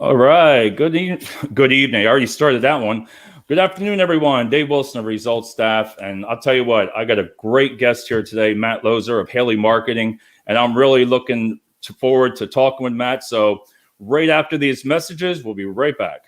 All right. Good evening. I already started that one. Good afternoon, everyone. Dave Wilson of Results Staff. And I'll tell you what, I got a great guest here today, Matt Lozar of Haley Marketing. And I'm really looking forward to talking with Matt. So right after these messages, we'll be right back.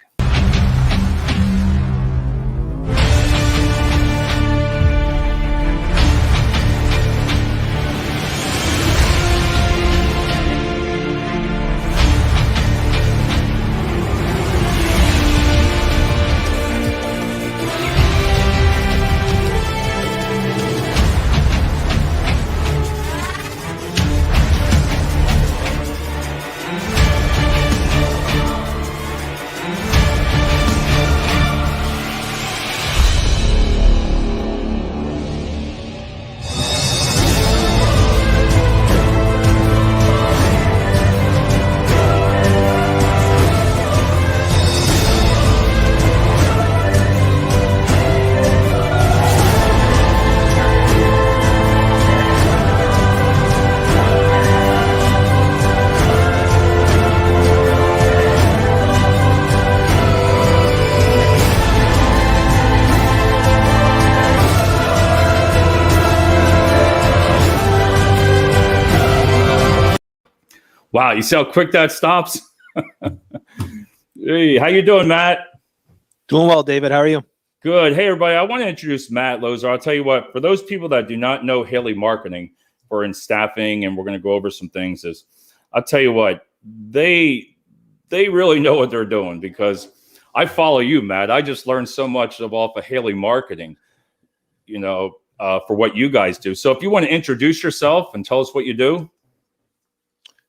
Wow, you see how quick that stops? Hey, how you doing, Matt? Doing well, David. How are you? Good. Hey, everybody. I want to introduce Matt Lozar. I'll tell you what, for those people that do not know Haley Marketing, we're in staffing and we're going to go over some things. I'll tell you what, they really know what they're doing because I follow you, Matt. I just learned so much off of Haley Marketing, for what you guys do. So if you want to introduce yourself and tell us what you do.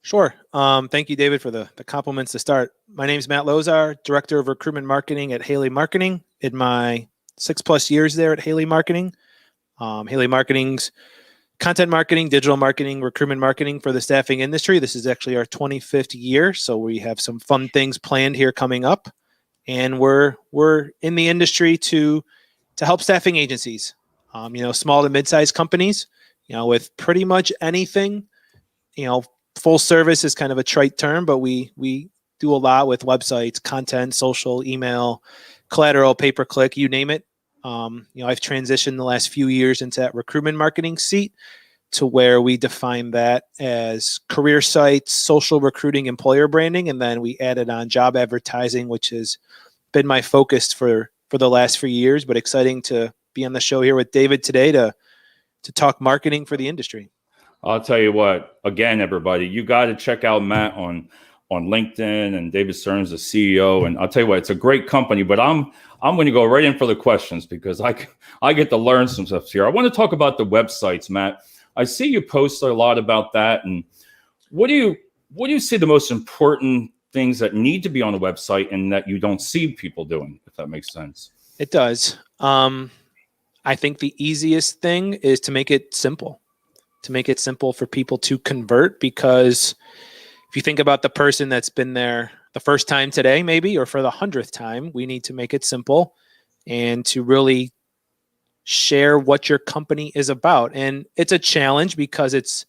Sure. Thank you, David, for the compliments to start. My name is Matt Lozar, Director of Recruitment Marketing at Haley Marketing. In my 6+ years there at Haley Marketing, Haley Marketing's content marketing, digital marketing, recruitment marketing for the staffing industry. This is actually our 25th year, so we have some fun things planned here coming up, and we're in the industry to help staffing agencies, small to mid-sized companies, with pretty much anything, Full service is kind of a trite term, but we do a lot with websites, content, social, email, collateral, pay-per-click, you name it. I've transitioned the last few years into that recruitment marketing seat to where we define that as career sites, social recruiting, employer branding, and then we added on job advertising, which has been my focus for the last few years, but exciting to be on the show here with David today to talk marketing for the industry. I'll tell you what, again, everybody, you got to check out Matt on LinkedIn, and David Stern's the CEO. And I'll tell you what, it's a great company, but I'm going to go right in for the questions because I get to learn some stuff here. I want to talk about the websites, Matt. I see you post a lot about that. And what do you see the most important things that need to be on the website and that you don't see people doing, if that makes sense? It does. I think the easiest thing is to make it simple. For people to convert, because if you think about the person that's been there the first time today, maybe, or for the 100th time, we need to make it simple and to really share what your company is about. And it's a challenge because it's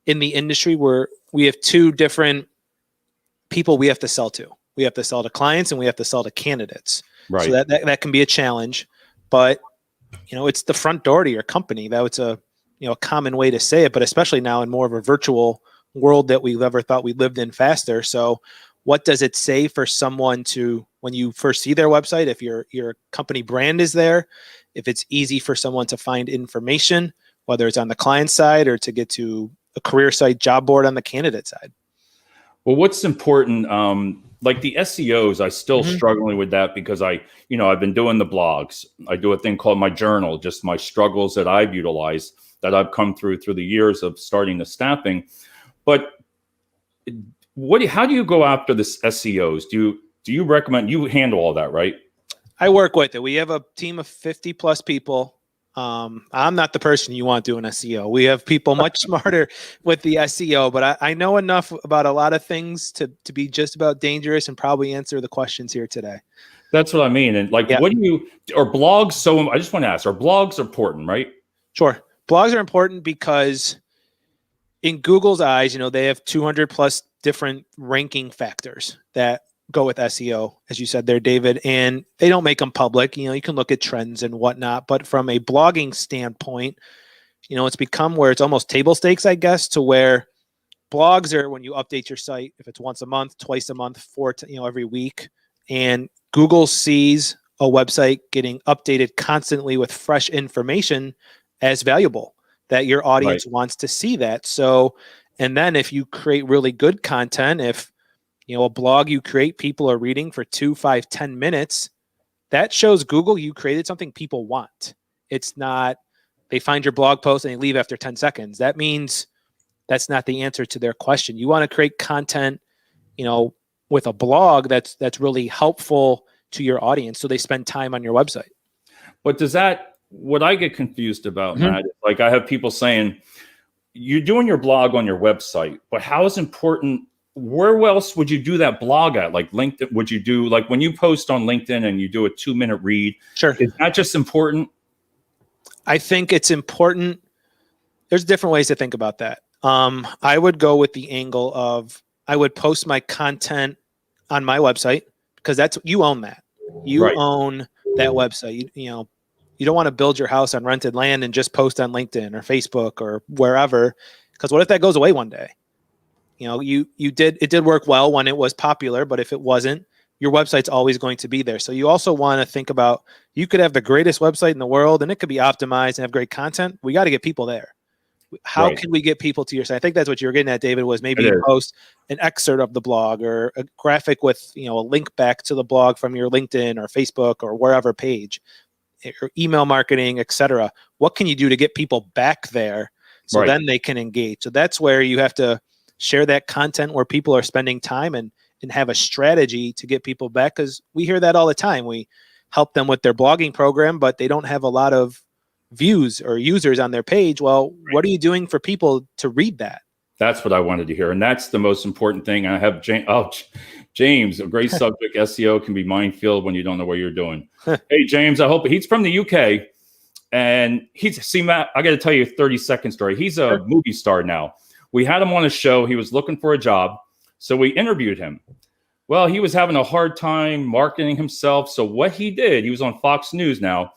in the industry where we have two different people we have to sell to. We have to sell to clients and we have to sell to candidates. Right. So that can be a challenge, but it's the front door to your company. That's a common way to say it, but especially now in more of a virtual world that we've ever thought we lived in faster. So what does it say for someone to, when you first see their website, if your company brand is there, if it's easy for someone to find information, whether it's on the client side or to get to a career site job board on the candidate side? Well, what's important, like the SEOs, I still struggling with that because I've been doing the blogs. I do a thing called my journal, just my struggles that I've utilized, that I've come through the years of starting the staffing. But how do you go after this SEOs? Do you recommend, you handle all that, right? I work with it. We have a team of 50+ people. I'm not the person you want doing SEO. We have people much smarter with the SEO, but I know enough about a lot of things to be just about dangerous and probably answer the questions here today. That's what I mean. And what are blogs? So I just want to ask, are blogs important, right? Sure. Blogs are important because in Google's eyes, they have 200 plus different ranking factors that go with SEO, as you said there, David, and they don't make them public. You can look at trends and whatnot, but from a blogging standpoint, it's become where it's almost table stakes, I guess, to where blogs are when you update your site, if it's once a month, twice a month, every week, and Google sees a website getting updated constantly with fresh information as valuable, that your audience wants to see that. So, and then if you create really good content, if a blog you create, people are reading for 2, 5, 10 minutes, that shows Google you created something people want. It's not they find your blog post and they leave after 10 seconds. That means that's not the answer to their question. You want to create content, with a blog that's really helpful to your audience, so they spend time on your website. But what I get confused about, Matt, like I have people saying, you're doing your blog on your website, but how is important? Where else would you do that blog at? Like LinkedIn? Would you do, like when you post on LinkedIn and you do a 2-minute read? Sure. Is that just important? I think it's important. There's different ways to think about that. I would go with the angle of I would post my content on my website, because you own that. You own that website. You don't want to build your house on rented land and just post on LinkedIn or Facebook or wherever, because what if that goes away one day? It did work well when it was popular, but if it wasn't, your website's always going to be there. So you also want to think about, you could have the greatest website in the world and it could be optimized and have great content. We got to get people there. How can we get people to your site? I think that's what you were getting at, David, was maybe you post an excerpt of the blog or a graphic with, a link back to the blog from your LinkedIn or Facebook or wherever page, or email marketing, etc. What can you do to get people back there so then they can engage? So that's where you have to share that content where people are spending time and have a strategy to get people back, because we hear that all the time. We help them with their blogging program, but they don't have a lot of views or users on their page. Well, what are you doing for people to read that? That's what I wanted to hear. And that's the most important thing. I have James, a great subject. SEO can be minefield when you don't know what you're doing. Hey, James, I hope he's from the UK. And Matt, I got to tell you a 30-second story. He's a movie star now. We had him on a show. He was looking for a job. So we interviewed him. Well, he was having a hard time marketing himself. So what he did, he was on Fox News now.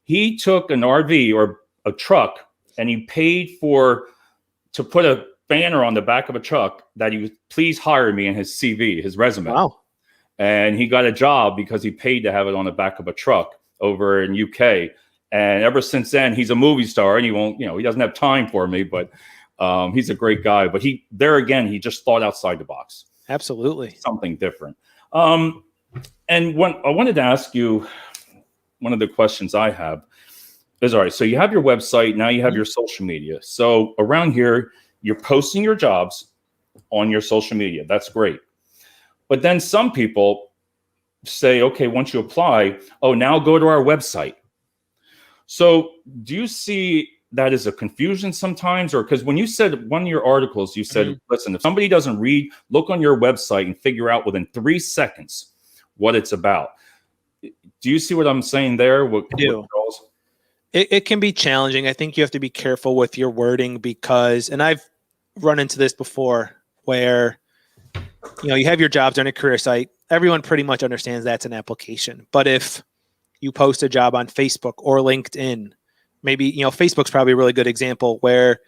He took an RV or a truck and he paid to put a banner on the back of a truck that he would please hire me in his CV, his resume. Wow. And he got a job because he paid to have it on the back of a truck over in UK. And ever since then, he's a movie star, and he doesn't have time for me, but he's a great guy. But he just thought outside the box. Absolutely. Something different. And when I wanted to ask you, one of the questions I have is, all right, so you have your website, now you have your social media. So around here, you're posting your jobs on your social media. That's great. But then some people say, okay, once you apply, now go to our website. So do you see that as a confusion sometimes? Or because when you said one of your articles, you said, listen, if somebody doesn't read, look on your website and figure out within 3 seconds what it's about. Do you see what I'm saying there? I do. It can be challenging. I think you have to be careful with your wording because, and I've run into this before, where you have your jobs on a career site. Everyone pretty much understands that's an application. But if you post a job on Facebook or LinkedIn, maybe, Facebook's probably a really good example where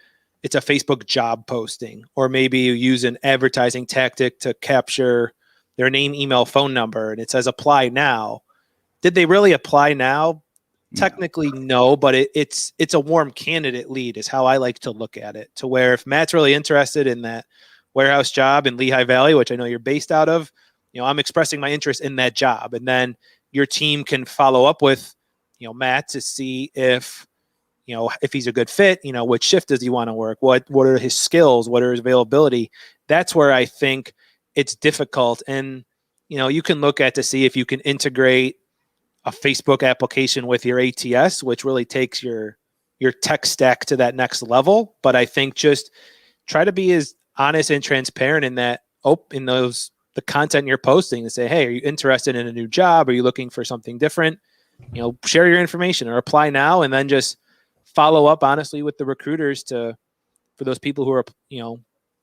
it's a Facebook job posting, or maybe you use an advertising tactic to capture their name, email, phone number, and it says apply now. Did they really apply now? Technically, no, but it's a warm candidate lead is how I like to look at it, to where if Matt's really interested in that warehouse job in Lehigh Valley, which I know you're based out of, I'm expressing my interest in that job. And then your team can follow up with, Matt to see if he's a good fit, which shift does he want to work? What are his skills? What are his availability? That's where I think it's difficult. And, you can look at to see if you can integrate a Facebook application with your ATS, which really takes your tech stack to that next level. But I think just try to be as honest and transparent in that, the content you're posting, to say, hey, are you interested in a new job? Are you looking for something different? Share your information or apply now, and then just follow up honestly with the recruiters to for those people who are,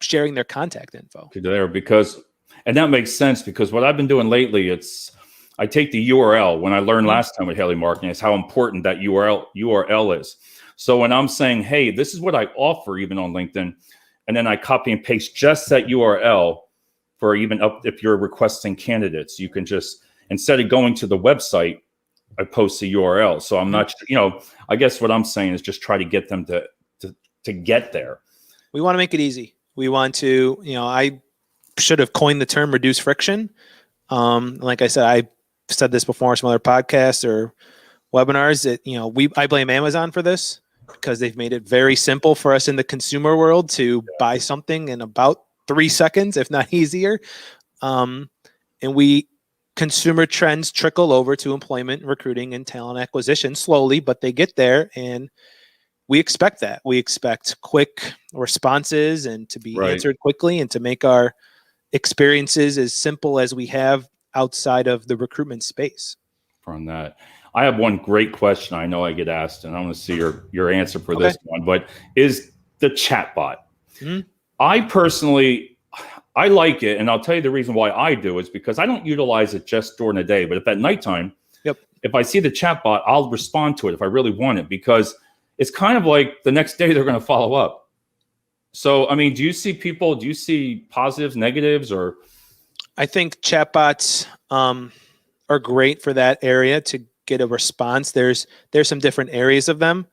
sharing their contact info. There, and that makes sense, because what I've been doing lately, I take the URL. When I learned last time with Haley Marketing, is how important that URL is. So when I'm saying, hey, this is what I offer even on LinkedIn, and then I copy and paste just that URL for even up if you're requesting candidates, you can just, instead of going to the website, I post the URL. So I'm not, I guess what I'm saying is just try to get them to get there. We want to make it easy. We want to, I should have coined the term reduce friction. Like I said, I said this before on some other podcasts or webinars that, I blame Amazon for this, because they've made it very simple for us in the consumer world to buy something in about 3 seconds, if not easier. And consumer trends trickle over to employment, recruiting, and talent acquisition slowly, but they get there, and we expect that. We expect quick responses and to be answered quickly, and to make our experiences as simple as we have outside of the recruitment space. From that, I have one great question I know I get asked, and I want to see your answer for this one, but is the chatbot. I personally, I like it, and I'll tell you the reason why I do is because I don't utilize it just during the day, but if at nighttime, if I see the chatbot, I'll respond to it if I really want it, because it's kind of like the next day they're going to follow up. So, I mean, do you see positives, negatives, or? I think chatbots are great for that area to get a response. There's some different areas of them.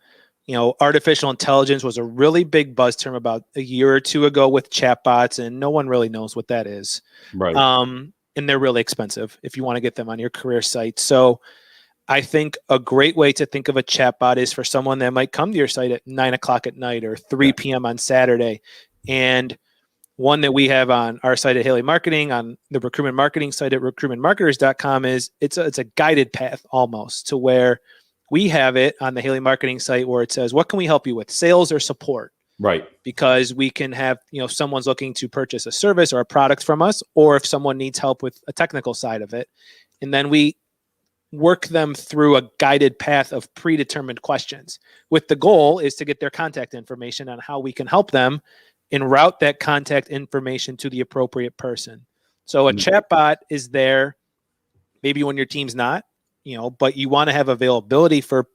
Artificial intelligence was a really big buzz term about a year or two ago with chatbots, and no one really knows what that is. Right. And they're really expensive if you want to get them on your career site. So I think a great way to think of a chatbot is for someone that might come to your site at 9 o'clock at night or 3 p.m. on Saturday. And one that we have on our site at Haley Marketing, on the recruitment marketing site at recruitmentmarketers.com, is it's a guided path almost, to where we have it on the Haley Marketing site where it says, what can we help you with, sales or support? Right. Because we can have, someone's looking to purchase a service or a product from us, or if someone needs help with a technical side of it. And then we work them through a guided path of predetermined questions, with the goal is to get their contact information on how we can help them and route that contact information to the appropriate person. So a chatbot is there maybe when your team's not, but you want to have availability for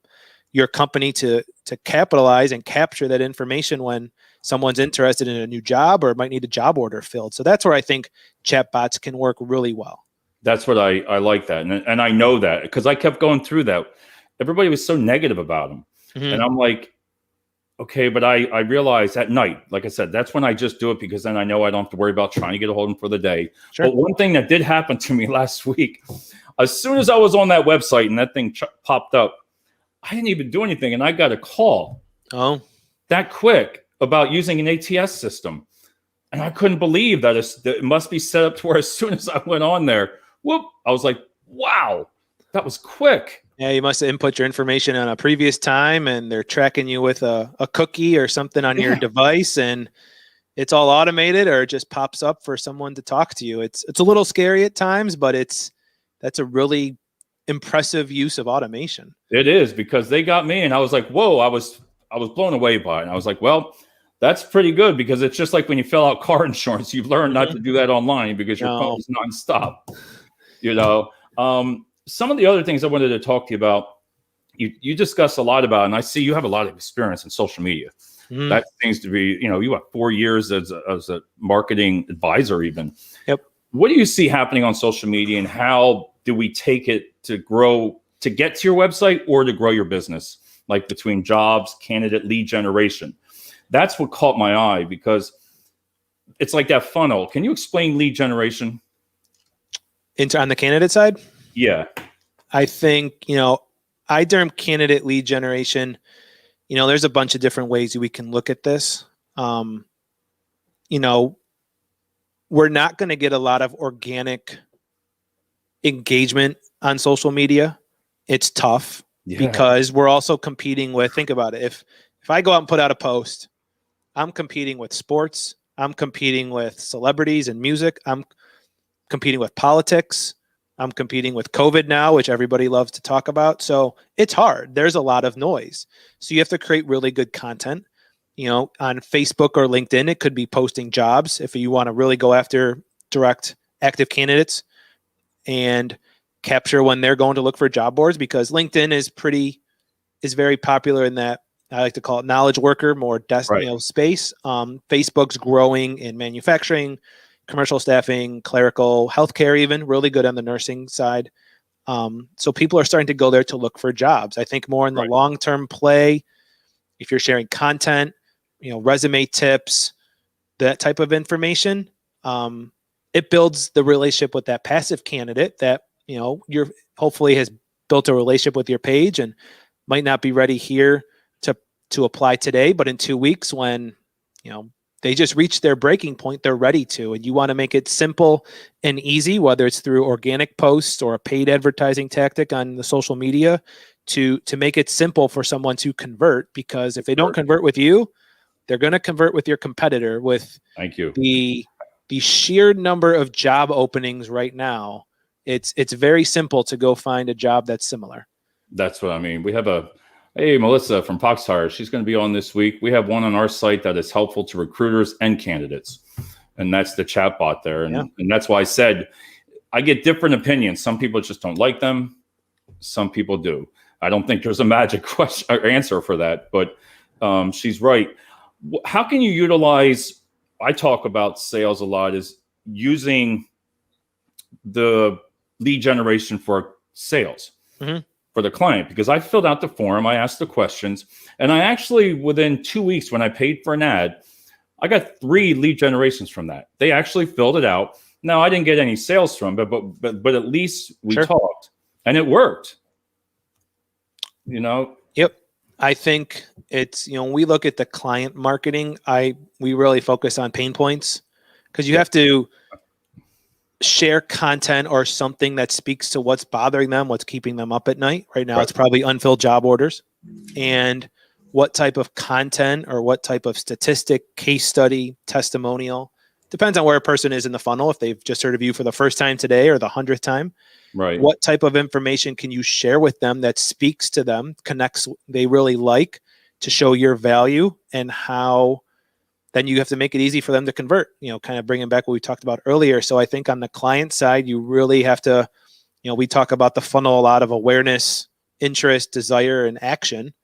your company to capitalize and capture that information when someone's interested in a new job or might need a job order filled. So that's where I think chatbots can work really well. That's what I like that. And I know that because I kept going through that. Everybody was so negative about them. And I'm like, okay, but I realized at night, like I said, that's when I just do it, because then I know I don't have to worry about trying to get a hold of them for the day. Sure. But one thing that did happen to me last week, as soon as I was on that website and that thing popped up, I didn't even do anything. And I got a call that quick about using an ATS system. And I couldn't believe that it must be set up to where as soon as I went on there, I was like, wow, that was quick. Yeah, you must have input your information on a previous time, and they're tracking you with a cookie or something on your device, and it's all automated, or it just pops up for someone to talk to you. It's a little scary at times, but that's a really impressive use of automation. It is, because they got me, and I was like, whoa, I was blown away by it. And I was like, well, that's pretty good, because it's just like when you fill out car insurance, you've learned not to do that online because your phone is nonstop. Some of the other things I wanted to talk to you about, you discuss a lot about, and I see you have a lot of experience in social media. That seems to be, you have 4 years as a marketing advisor even. Yep. What do you see happening on social media, and how do we take it to grow, to get to your website or to grow your business, like between jobs, candidate, lead generation? That's what caught my eye, because it's like that funnel. Can you explain lead generation? On the candidate side? Yeah. I think, I term candidate lead generation, there's a bunch of different ways we can look at this. We're not going to get a lot of organic engagement on social media. It's tough because we're also competing with, think about it. If I go out and put out a post, I'm competing with sports. I'm competing with celebrities and music. I'm competing with politics. I'm competing with COVID now, which everybody loves to talk about. So it's hard. There's a lot of noise. So you have to create really good content. on Facebook or LinkedIn, it could be posting jobs if you want to really go after direct active candidates and capture when they're going to look for job boards, because LinkedIn is very popular in that, I like to call it knowledge worker, more space. Facebook's growing in manufacturing, commercial staffing, clerical, healthcare, even really good on the nursing side. So people are starting to go there to look for jobs. I think more in the long-term play, if you're sharing content, resume tips, that type of information, it builds the relationship with that passive candidate that, you're hopefully has built a relationship with your page and might not be ready here to apply today, but in 2 weeks when, they just reach their breaking point, they're ready to. And you want to make it simple and easy, whether it's through organic posts or a paid advertising tactic on the social media, to make it simple for someone to convert. Because if they don't convert with you, they're going to convert with your competitor. With the sheer number of job openings right now, it's very simple to go find a job that's similar. That's what I mean. We have hey, Melissa from Pox Tire. She's going to be on this week. We have one on our site that is helpful to recruiters and candidates. And that's the chat bot there. And that's why I said I get different opinions. Some people just don't like them. Some people do. I don't think there's a magic question or answer for that, but she's right. How can you utilize, I talk about sales a lot, is using the lead generation for sales. For the client, because I filled out the form, I asked the questions, and I actually, within 2 weeks, when I paid for an ad, I got 3 lead generations from that. They actually filled it out. Now, I didn't get any sales from it, but at least we talked, and it worked. Yep. I think it's, when we look at the client marketing, we really focus on pain points, because you have to share content or something that speaks to what's bothering them, what's keeping them up at night. Right now, it's probably unfilled job orders. And what type of content or what type of statistic, case study, testimonial, depends on where a person is in the funnel. If they've just heard of you for the first time today or the 100th time, what type of information can you share with them that speaks to them, connects, they really like, to show your value, and how then you have to make it easy for them to convert, kind of bringing back what we talked about earlier. So I think on the client side, you really have to, we talk about the funnel a lot of awareness, interest, desire, and action.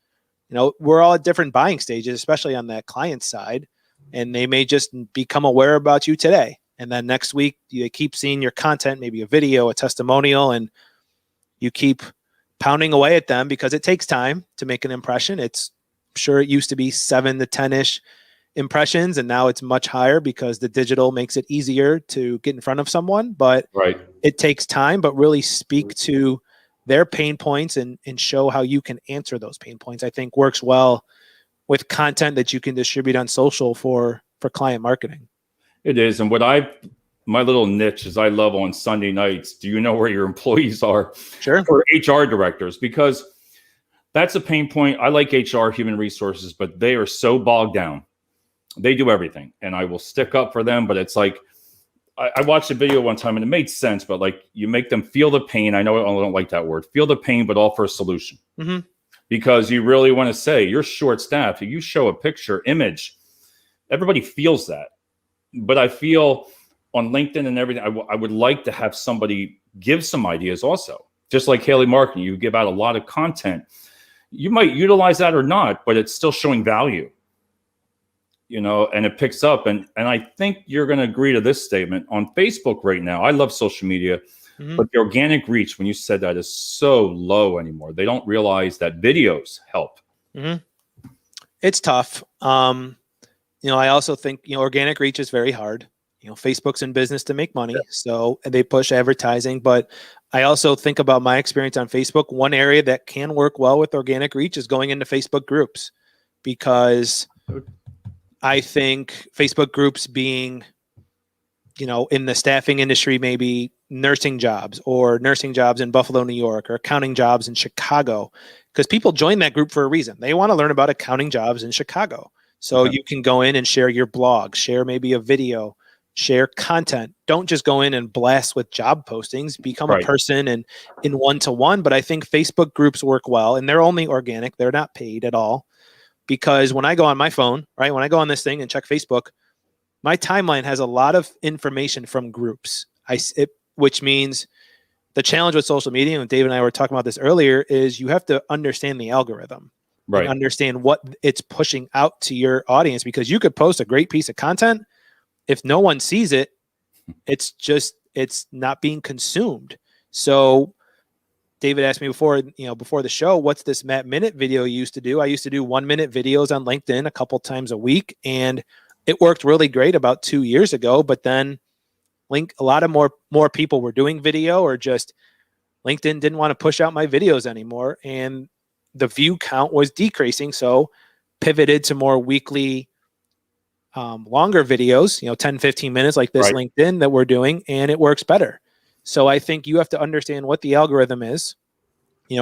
We're all at different buying stages, especially on that client side, and they may just become aware about you today. And then next week, you keep seeing your content, maybe a video, a testimonial, and you keep pounding away at them, because it takes time to make an impression. I'm sure it used to be 7 to 10-ish impressions, and now it's much higher because the digital makes it easier to get in front of someone, but it takes time. But really speak to their pain points and show how you can answer those pain points, I think works well with content that you can distribute on social for client marketing. It is. And my little niche is, I love on Sunday nights, do you know where your employees are? Sure. For HR directors, because that's a pain point. I like HR, human resources, but they are so bogged down. They do everything, and I will stick up for them. But it's like, I watched a video one time and it made sense, but like, you make them feel the pain. I know I don't like that word, feel the pain, but offer a solution. Because you really want to say you're short staffed. If you show a picture, image, everybody feels that. But I feel on LinkedIn and everything, I would like to have somebody give some ideas also. Just like Haley Marketing, you give out a lot of content. You might utilize that or not, but it's still showing value. And it picks up. And I think you're going to agree to this statement on Facebook right now. I love social media, but the organic reach, when you said that, is so low anymore. They don't realize that videos help. It's tough. I also think, organic reach is very hard. Facebook's in business to make money, so they push advertising. But I also think about my experience on Facebook. One area that can work well with organic reach is going into Facebook groups, because I think Facebook groups being, in the staffing industry, maybe nursing jobs in Buffalo, New York, or accounting jobs in Chicago, because people join that group for a reason. They want to learn about accounting jobs in Chicago. So you can go in and share your blog, share maybe a video, share content. Don't just go in and blast with job postings, become a person and in one-to-one. But I think Facebook groups work well, and they're only organic. They're not paid at all. because when I go on my phone, right, when I go on this thing and check Facebook, my timeline has a lot of information from groups. Which means the challenge with social media, and Dave and I were talking about this earlier, is you have to understand the algorithm and understand what it's pushing out to your audience, because you could post a great piece of content. If no one sees it, it's not being consumed. So David asked me before the show, what's this Matt Minute video you used to do? I used to do 1 minute videos on LinkedIn a couple times a week, and it worked really great about 2 years ago. But then a lot of more people were doing video, or just LinkedIn didn't want to push out my videos anymore, and the view count was decreasing. So pivoted to more weekly, longer videos, 10, 15 minutes like this LinkedIn that we're doing, and it works better. So I think you have to understand what the algorithm is,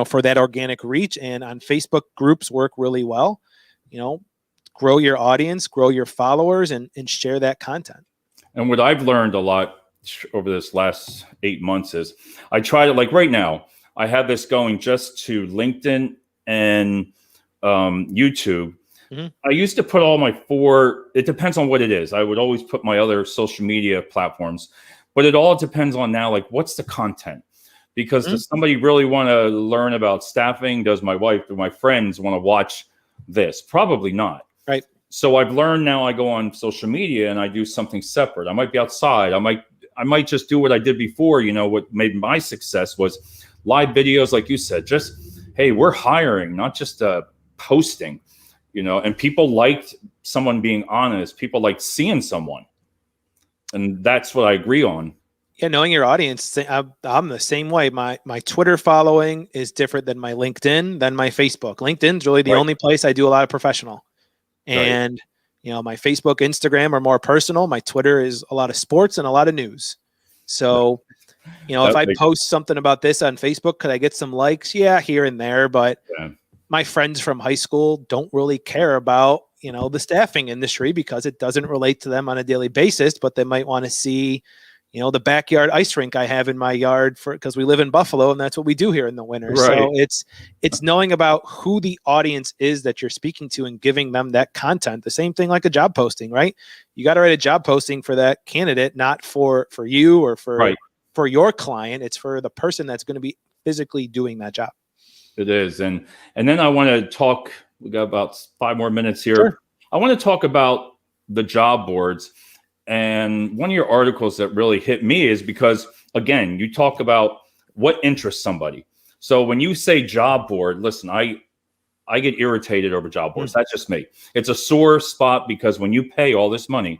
for that organic reach. And on Facebook, groups work really well. Grow your audience, grow your followers, and share that content. And what I've learned a lot over this last 8 months is I try to, like right now, I have this going just to LinkedIn and YouTube. Mm-hmm. I used to put all it depends on what it is. I would always put my other social media platforms, but it all depends on now, like, what's the content? Because does somebody really want to learn about staffing? Does my wife or my friends want to watch this? Probably not. Right. So I've learned now I go on social media and I do something separate. I might be outside. I might just do what I did before. What made my success was live videos, like you said, just, hey, we're hiring, not just posting, and people liked someone being honest. People liked seeing someone. And that's what I agree on. Yeah, knowing your audience, I'm the same way. My Twitter following is different than my LinkedIn, than my Facebook. LinkedIn's really the only place I do a lot of professional. And, my Facebook, Instagram are more personal. My Twitter is a lot of sports and a lot of news. So, if I post something about this on Facebook, could I get some likes? Yeah, here and there. But my friends from high school don't really care about, the staffing industry, because it doesn't relate to them on a daily basis. But they might want to see, the backyard ice rink I have in my yard, because we live in Buffalo and that's what we do here in the winter. Right. So it's knowing about who the audience is that you're speaking to and giving them that content. The same thing like a job posting, right? You got to write a job posting for that candidate, not for you or for your client. It's for the person that's going to be physically doing that job. It is. And then I want to talk, we got about 5 more minutes here. Sure. I want to talk about the job boards. And one of your articles that really hit me is because, again, you talk about what interests somebody. So when you say job board, listen, I get irritated over job boards. That's just me. It's a sore spot, because when you pay all this money,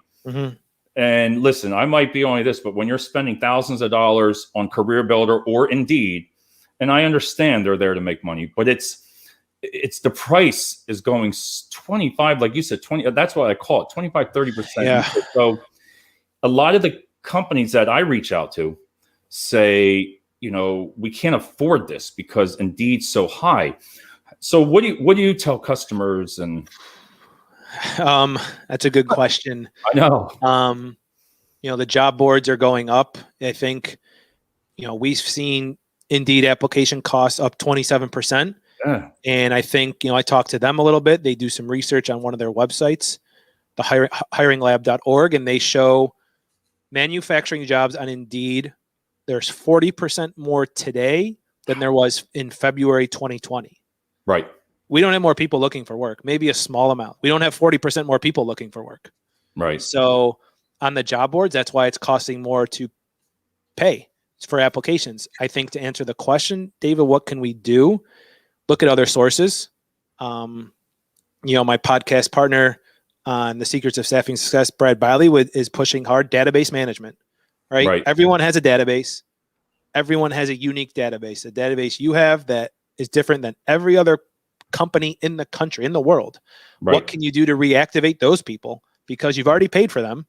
and listen, I might be only this, but when you're spending thousands of dollars on Career Builder or Indeed, and I understand they're there to make money, but it's the price is going 25, like you said, 20. That's what I call it, 25, 30%. Yeah. So a lot of the companies that I reach out to say, we can't afford this because Indeed's so high. So what do you tell customers? And that's a good question. I know. The job boards are going up. I think, we've seen Indeed application costs up 27%. Yeah. And I think, I talked to them a little bit. They do some research on one of their websites, the hiringlab.org, and they show manufacturing jobs on Indeed. There's 40% more today than there was in February 2020. Right. We don't have more people looking for work, maybe a small amount. We don't have 40% more people looking for work. Right. So on the job boards, that's why it's costing more to pay for applications. I think to answer the question, David, what can we do? Look at other sources. My podcast partner on the Secrets of Staffing Success, Brad Biley, is pushing hard database management, right? Everyone has a database. Everyone has a unique database. A database you have that is different than every other company in the country, in the world. Right. What can you do to reactivate those people? Because you've already paid for them.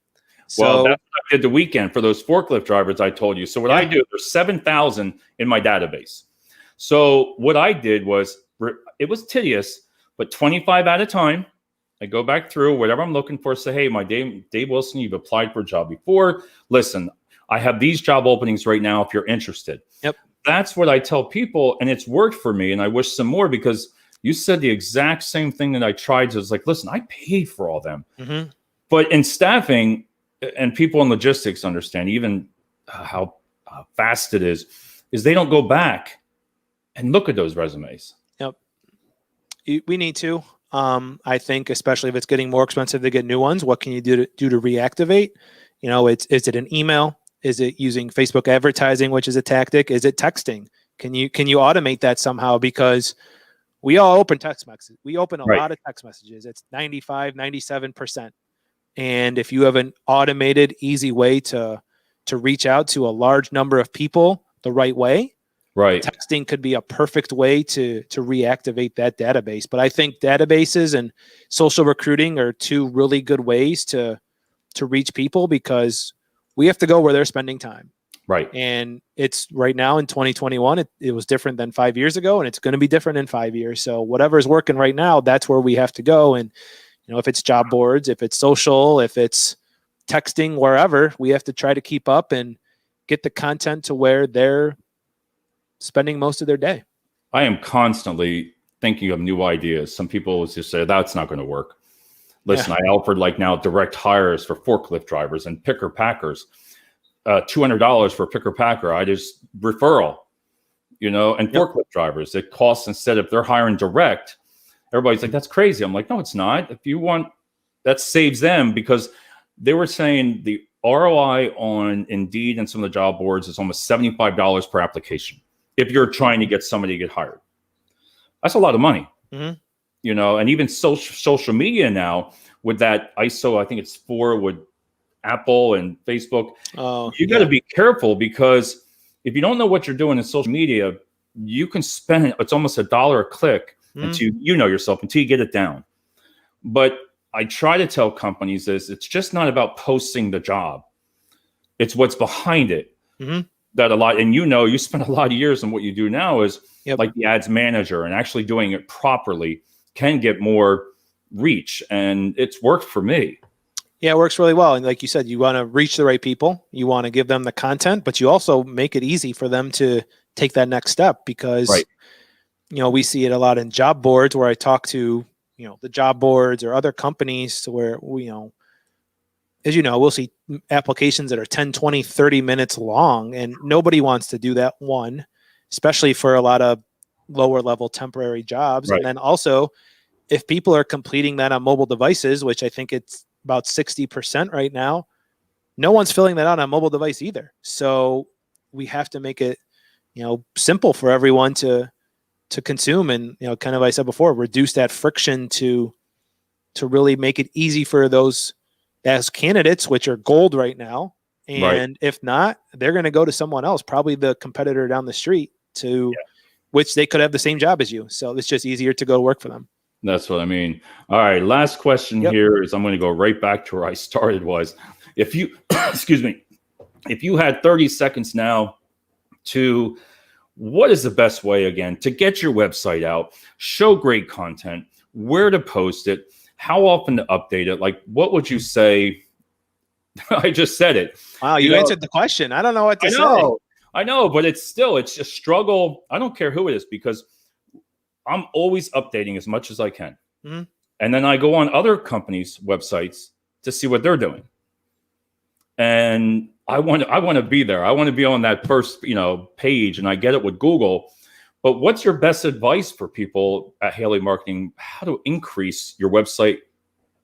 So, well, that's what I did the weekend for those forklift drivers I told you. So what I do, there's 7,000 in my database. So what I did was, it was tedious, but 25 at a time, I go back through whatever I'm looking for, say, hey, my Dave Wilson, you've applied for a job before. Listen, I have these job openings right now if you're interested. Yep. That's what I tell people, and it's worked for me, and I wish some more, because You said the exact same thing that I tried to. It's like, listen, I paid for all them. Mm-hmm. But in staffing, and people in logistics understand even how fast it is they don't go back and look at those resumes. Yep. We need to. I think, especially if it's getting more expensive to get new ones, what can you do to reactivate? You know, is it an email? Is it using Facebook advertising, which is a tactic? Is it texting? Can you automate that somehow? Because we all open text messages. We open a lot of text messages. It's 95, 97%. And if you have an automated, easy way to reach out to a large number of people the right way, right, texting could be a perfect way to reactivate that database. But I think databases and social recruiting are two really good ways to reach people, because we have to go where they're spending time. Right. And it's right now in 2021, it was different than 5 years ago, and it's going to be different in 5 years. So whatever is working right now, that's where we have to go. And, you know, if it's job boards, if it's social, if it's texting, wherever, we have to try to keep up and get the content to where they're spending most of their day. I am constantly thinking of new ideas. Some people will just say, that's not going to work. Listen, I offered like now direct hires for forklift drivers and picker packers. $200 for a picker packer. I just referral, you know, and forklift drivers. It costs, instead if they're hiring direct, everybody's like, that's crazy. I'm like, no, it's not. If you want, that saves them, because they were saying the ROI on Indeed and some of the job boards is almost $75 per application if you're trying to get somebody to get hired. That's a lot of money. Mm-hmm. You know, and even social media now with that ISO, I think it's 4 with Apple and Facebook. You got to be careful, because if you don't know what you're doing in social media, you can spend, it's almost $1 a click until you know yourself, until you get it down. But I try to tell companies is it's just not about posting the job. It's what's behind it. That a lot, and you know, you spend a lot of years in what you do now is like the ads manager, and actually doing it properly can get more reach, and it's worked for me. Yeah, it works really well. And like you said, you want to reach the right people. You want to give them the content, but you also make it easy for them to take that next step, because, you know, we see it a lot in job boards where I talk to, you know, the job boards or other companies where we, you know, as you know, we'll see applications that are 10, 20, 30 minutes long, and nobody wants to do that one, especially for a lot of lower level temporary jobs. And then also, if people are completing that on mobile devices, which I think it's about 60% right now, no one's filling that out on a mobile device either. So we have to make it, you know, simple for everyone to consume, and, you know, kind of, I said before, reduce that friction to really make it easy for those as candidates, which are gold right now. And if not, they're going to go to someone else, probably the competitor down the street, to which they could have the same job as you. So it's just easier to go work for them. That's what I mean. All right. Last question here is, I'm going to go right back to where I started, was if you, excuse me, if you had 30 seconds now to, what is the best way, again, to get your website out, show great content, where to post it, how often to update it? Like, what would you say? I just said it. Wow. You answered the question. I don't know what to say. I know, but it's a struggle. I don't care who it is, because I'm always updating as much as I can. And then I go on other companies' websites to see what they're doing. And I want to be there. I want to be on that first, you know, page, and I get it with Google. But what's your best advice for people at Haley Marketing, how to increase your website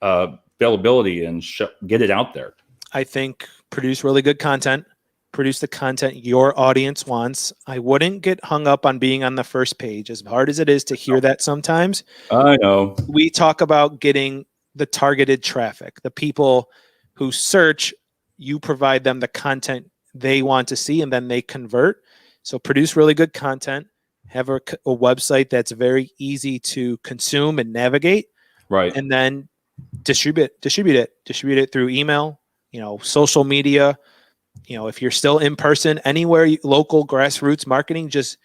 availability and get it out there? I think produce really good content. Produce the content your audience wants. I wouldn't get hung up on being on the first page, as hard as it is to hear that sometimes. I know. We talk about getting the targeted traffic, the people who search, you provide them the content they want to see, and then they convert. So produce really good content, have a website that's very easy to consume and navigate. And then distribute it through email, you know, social media. You know, if you're still in person, anywhere, local grassroots marketing, just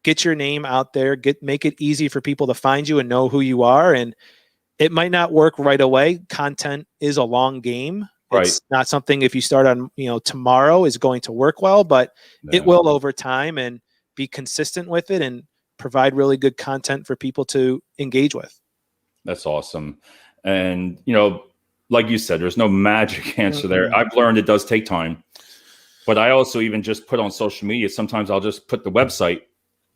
get your name out there, make it easy for people to find you and know who you are. And it might not work right away. Content is a long game. It's not something, if you start on, you know, tomorrow, is going to work well, but it will over time, and be consistent with it and provide really good content for people to engage with. That's awesome. And, like you said, there's no magic answer there. I've learned it does take time, but I also even just put on social media. Sometimes I'll just put the website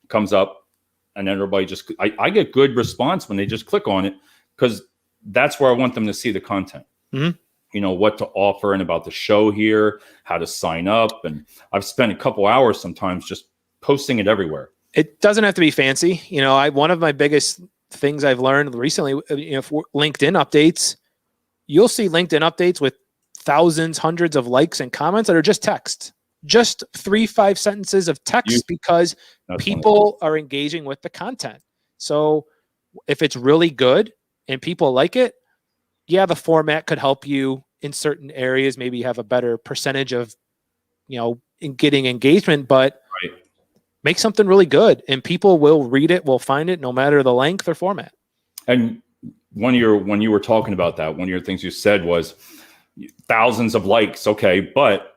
comes up and everybody I get good response when they just click on it, because that's where I want them to see the content, what to offer and about the show here, how to sign up. And I've spent a couple hours sometimes just posting it everywhere. It doesn't have to be fancy. One of my biggest things I've learned recently, for LinkedIn updates, you'll see LinkedIn updates with thousands, hundreds of likes and comments that are just text, just 3-5 sentences of text, because people are engaging with the content. So if it's really good and people like it, yeah, the format could help you in certain areas. Maybe you have a better percentage of, in getting engagement, but make something really good and people will read it, will find it, no matter the length or format. And when you were talking about that, one of your things you said was thousands of likes. Okay, but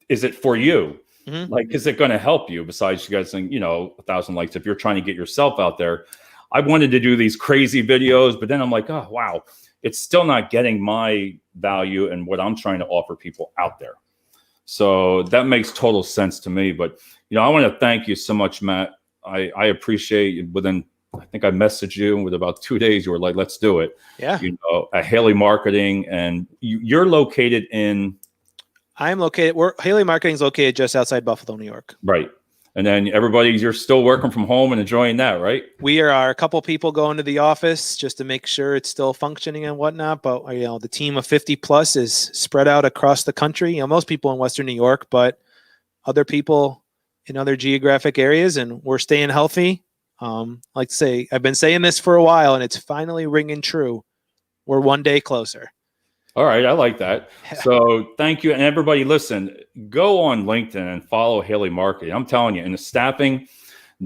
is it for you? Like, is it going to help you besides you guys saying, 1,000 likes? If you're trying to get yourself out there, I wanted to do these crazy videos, but then I'm like, oh, wow, it's still not getting my value and what I'm trying to offer people out there. So that makes total sense to me. But, I want to thank you so much, Matt. I appreciate it. Within, I think I messaged you with about 2 days. You were like, let's do it. Yeah. At Haley Marketing. And you're located in? Haley Marketing is located just outside Buffalo, New York. Right. And then you're still working from home and enjoying that, right? We are a couple people going to the office just to make sure it's still functioning and whatnot. But, the team of 50 plus is spread out across the country. Most people in Western New York, but other people in other geographic areas, and we're staying healthy. Like to say, I've been saying this for a while and it's finally ringing true. We're one day closer. All right. I like that. So thank you. And everybody, listen, go on LinkedIn and follow Haley Marketing. I'm telling you, in the staffing,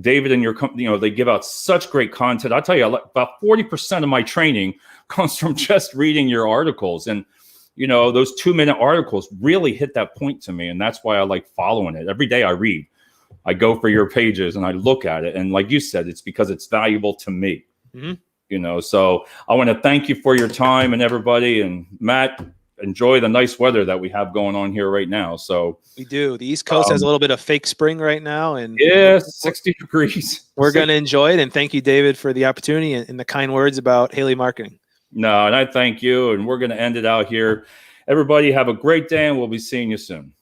David and your company, they give out such great content. I'll tell you, about 40% of my training comes from just reading your articles. And, those 2-minute articles really hit that point to me. And that's why I like following it. Every day I read, I go for your pages and I look at it. And like you said, it's because it's valuable to me. So I want to thank you for your time and everybody. And Matt, enjoy the nice weather that we have going on here right now. So we do. The East Coast has a little bit of fake spring right now, and 60 degrees. We're going to enjoy it. And thank you, David, for the opportunity and the kind words about Haley Marketing. No, and I thank you. And we're going to end it out here. Everybody have a great day, and we'll be seeing you soon.